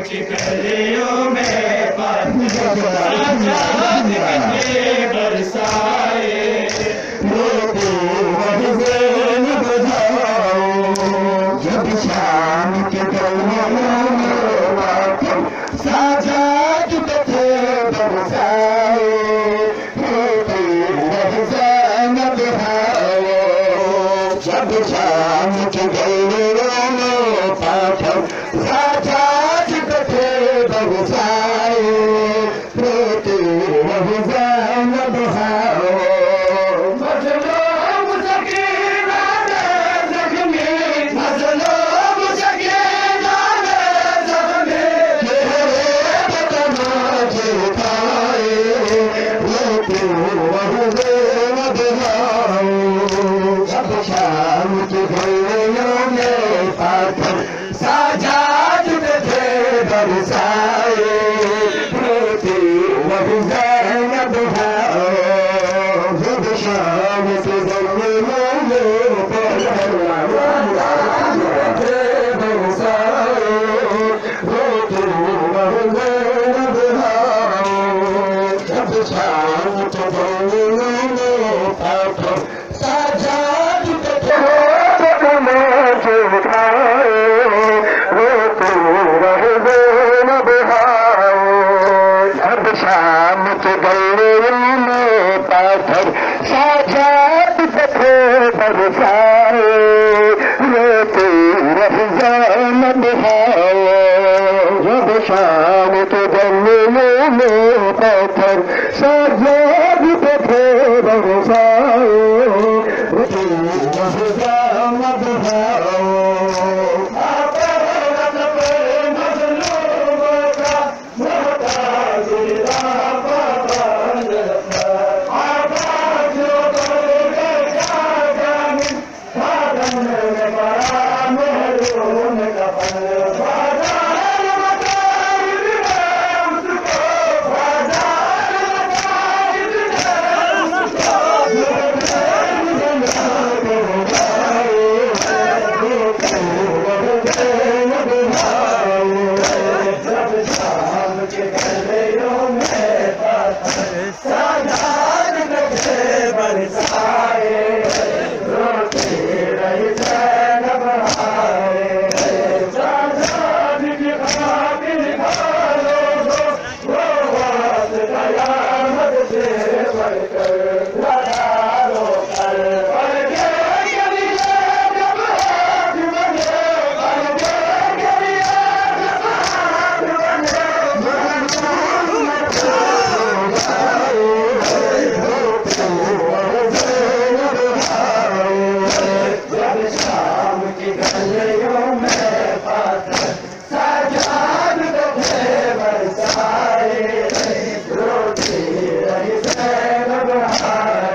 की गलियों में साजाद कितने बरसाए जब शाम के गलियों में साजाद कितने बरसाए जब शाम के गलियों में पाथर साजाद कितने बरसाए रोते रह ज़ैनब हाओ मज़लूम सकीना ने ज़ख्मी मज़लूम सकीना ने ज़ख्मी चेहरे पे तमाचे उठाए रोते रह ज़ैनब हाओ जब शाम के गलियों में पाथर साजाद कितने बरसाए रोते रह ज़ैनब हाओ जब शाम के गलियों में पाथर साजाद कितने बरसाए रोते रह ज़ैनब हाओ जब शाम के गलियों में पाथर साजाद कितने तमाचे उठाए रोते रह ज़ैनब हाओ जब शाम के गलियों में पाथर साजाद कितने बरसाए रोते रह ज़ैनब हाओ जब शाम के गलियों में पाथर साजाद कितने बरसाए रोते रह ज़ैनब हाओ